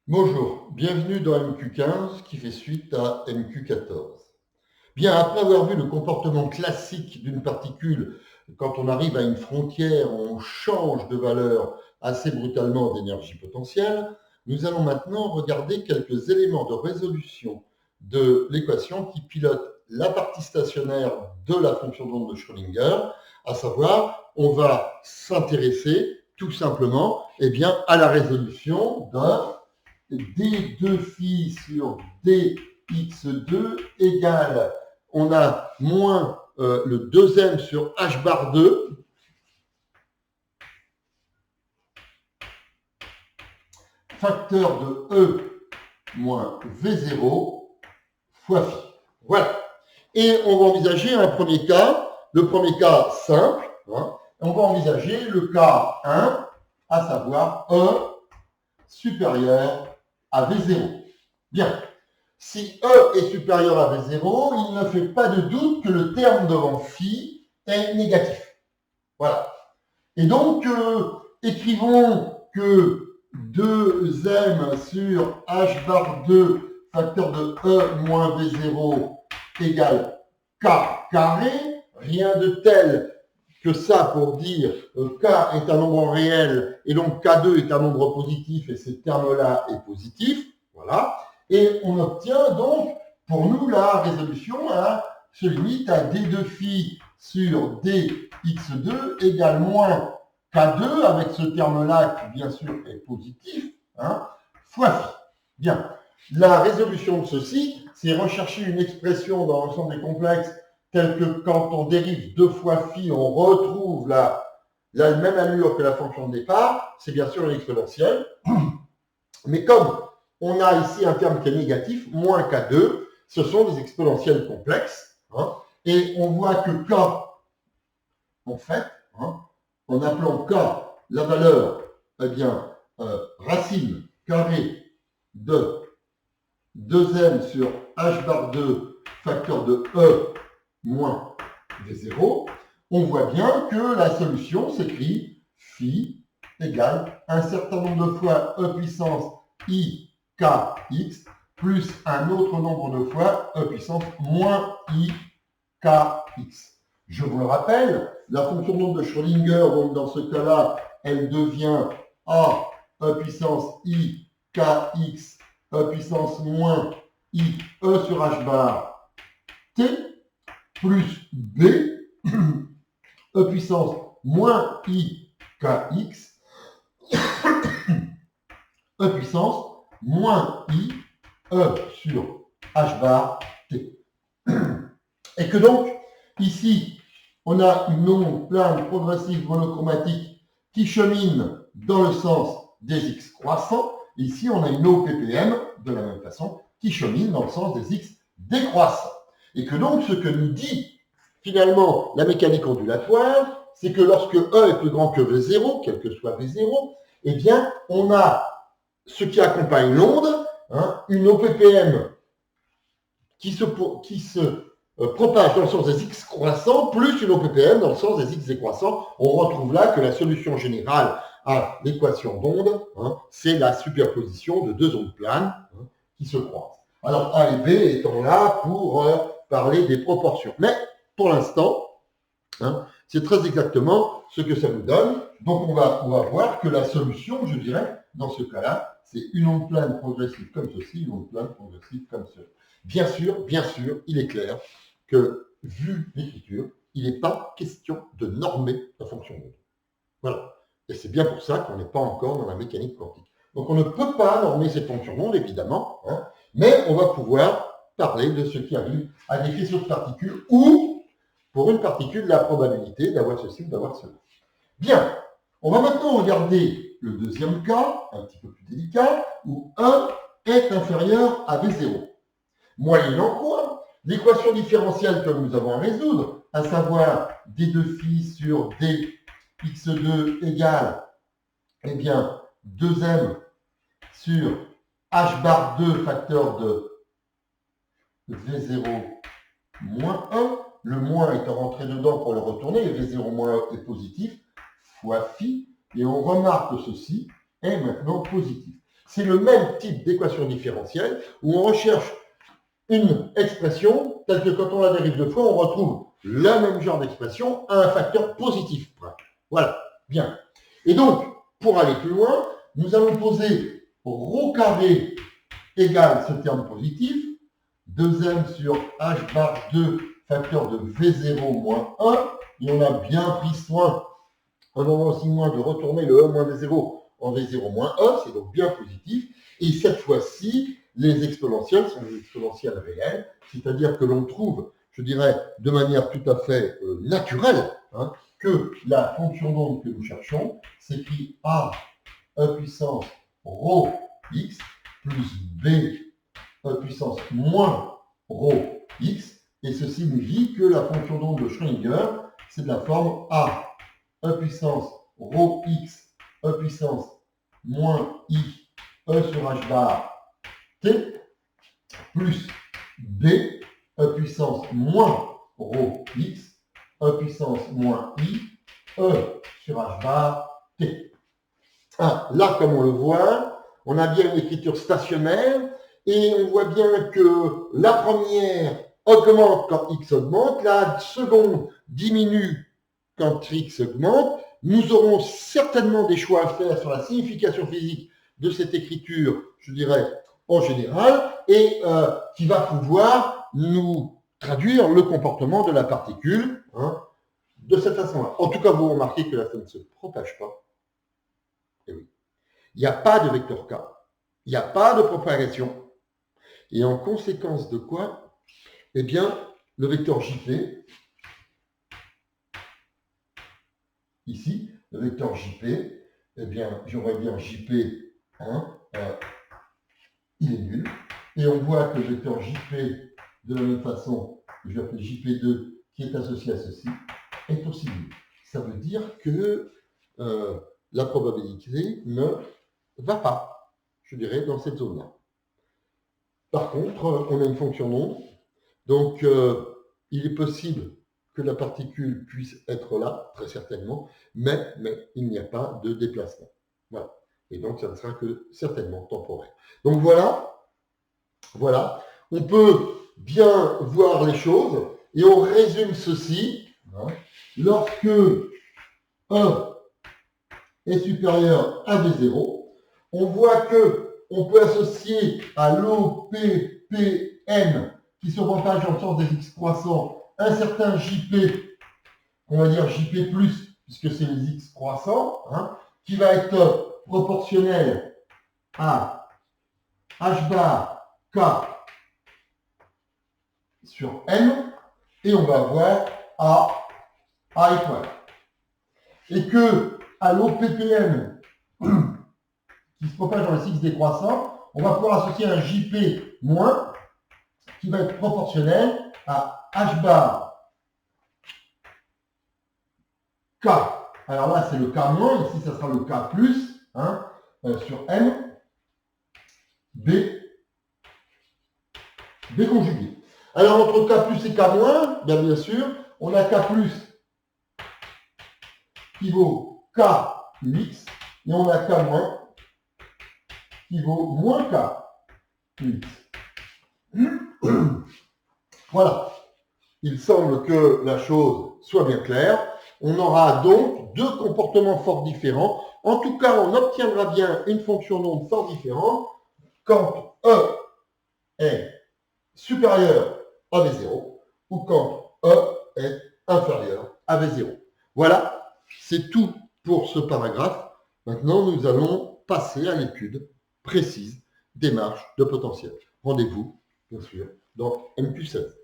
Bonjour, bienvenue dans MQ15 qui fait suite à MQ14. Bien, après avoir vu le comportement classique d'une particule, quand on arrive à une frontière, on change de valeur assez brutalement d'énergie potentielle, nous allons maintenant regarder quelques éléments de résolution de l'équation qui pilote la partie stationnaire de la fonction d'onde de Schrödinger, à savoir, on va s'intéresser tout simplement à la résolution d'un d2 sur dx2 égale, on a moins le 2m sur h bar 2, facteur de E moins V0 fois phi. Voilà. Et on va envisager un premier cas, le premier cas simple, on va envisager le cas 1, à savoir E supérieur à V0. Bien. Si E est supérieur à V0, il ne fait pas de doute que le terme devant phi est négatif. Voilà. Et donc, écrivons que 2m sur h bar 2 facteur de E moins V0 égale k carré. Rien de tel que ça pour dire k est un nombre réel et donc k2 est un nombre positif et ce terme-là est positif. Voilà. Et on obtient donc, pour nous, la résolution se limite à d2 phi sur dx2 égale moins k2, avec ce terme-là qui, bien sûr, est positif, fois phi. Bien. La résolution de ceci, c'est rechercher une expression dans l'ensemble des complexes telle que quand on dérive 2 fois phi, on retrouve la même allure que la fonction de départ. C'est bien sûr une exponentielle. Mais comme on a ici un terme qui est négatif, moins k2, ce sont des exponentielles complexes. Et on voit que k, en fait, en appelant k la valeur, racine carrée de 2m sur h bar 2 facteur de E moins V0, on voit bien que la solution s'écrit phi égale un certain nombre de fois E puissance I kx plus un autre nombre de fois E puissance moins I kx. Je vous le rappelle, la fonction d'onde de Schrödinger, donc dans ce cas-là, elle devient A E puissance I kx E puissance moins I E sur h bar t plus B E puissance moins I kx E puissance moins I E sur h bar t. Et que donc, ici, on a une onde plane progressive monochromatique qui chemine dans le sens des x croissants. Ici, on a une OPPM, de la même façon, qui chemine dans le sens des x décroissants. Et que donc, ce que nous dit finalement la mécanique ondulatoire, c'est que lorsque E est plus grand que V0, quel que soit V0, eh bien, on a ce qui accompagne l'onde, une OPPM qui se propage dans le sens des x croissants, plus une OPPM dans le sens des x décroissants. On retrouve là que la solution générale à l'équation d'onde, c'est la superposition de deux ondes planes qui se croisent. Alors A et B étant là pour parler des proportions. Mais pour l'instant, c'est très exactement ce que ça nous donne. Donc on va voir que la solution, je dirais, dans ce cas-là, c'est une onde plane progressive comme ceci, une onde plane progressive comme cela. Bien sûr, il est clair que, vu l'écriture, il n'est pas question de normer la fonction d'onde. Voilà. Et c'est bien pour ça qu'on n'est pas encore dans la mécanique quantique. Donc on ne peut pas normer cette fonction d'onde, évidemment, mais on va pouvoir parler de ce qui arrive à des faisceaux de particules ou, pour une particule, la probabilité d'avoir ceci ou d'avoir cela. Bien, on va maintenant regarder le deuxième cas, un petit peu plus délicat, où 1 est inférieur à V0. Moyennant quoi, l'équation différentielle que nous avons à résoudre, à savoir d2 phi sur dx2 égale, 2m sur h bar 2 facteur de V0 moins 1, le moins étant rentré dedans pour le retourner, et V0 moins 1 est positif, fois phi, et on remarque que ceci est maintenant positif. c'est le même type d'équation différentielle où on recherche une expression telle que quand on la dérive deux fois, on retrouve le même genre d'expression à un facteur positif près. Voilà, bien. Et donc, pour aller plus loin, nous allons poser ρ carré égale ce terme positif, 2m sur h bar 2 facteur de v0 moins 1, et on a bien pris soin, un moment aussi moins, de retourner le 1 moins v0 en v0 moins 1, c'est donc bien positif, et cette fois-ci, les exponentielles sont des exponentielles réelles, c'est-à-dire que l'on trouve, je dirais, de manière tout à fait naturelle, hein, que la fonction d'onde que nous cherchons s'écrit a e puissance rho x plus b e puissance moins rho x, et ceci nous dit que la fonction d'onde de Schrödinger, c'est de la forme a e puissance rho x e puissance moins i e sur h bar t plus b e puissance moins rho x e puissance moins i e sur h bar t. Ah, là, comme on le voit, on a bien une écriture stationnaire et on voit bien que la première augmente quand x augmente, la seconde diminue quand x augmente. Nous aurons certainement des choix à faire sur la signification physique de cette écriture, je dirais, en général, et qui va pouvoir nous traduire le comportement de la particule, hein, de cette façon-là. En tout cas, vous remarquez que là, ça ne se propage pas. Et oui. Il n'y a pas de vecteur K, il n'y a pas de propagation, et en conséquence de quoi, eh bien, le vecteur JP, ici, le vecteur JP, eh bien, j'aurais dire JP1, il est nul, et on voit que le vecteur JP, de la même façon, je vais appeler JP2, qui est associé à ceci, est aussi nul. Ça veut dire que la probabilité ne va pas, je dirais, dans cette zone-là. Par contre, on a une fonction d'onde, donc il est possible que la particule puisse être là, très certainement, mais il n'y a pas de déplacement. Voilà. Et donc, ça ne sera que certainement temporaire. Donc voilà, on peut bien voir les choses, et on résume ceci. Hein, lorsque E est supérieur à V0, on voit que on peut associer à l'OPPN qui se propage dans le sens des x croissants un certain JP, on va dire JP+, puisque c'est les x croissants, hein, qui va être proportionnel à h bar k sur n, et on va avoir a étoile. Et que à l'OPPN qui se propage dans le x décroissant, on va pouvoir associer un JP- qui va être proportionnel à h bar k. Alors là, c'est le k-, ici, ça sera le k+, hein, sur n, b conjugué. Alors, entre k+ et k-, bien sûr, on a k+ qui vaut k x, et on a k- qui vaut moins k x. Voilà. Il semble que la chose soit bien claire. On aura donc deux comportements fort différents. En tout cas, on obtiendra bien une fonction d'onde fort différente quand E est supérieur à V0 ou quand E est inférieur à V0. Voilà, c'est tout pour ce paragraphe. Maintenant, nous allons passer à l'étude précise des marges de potentiel. Rendez-vous, bien sûr, dans MQ16.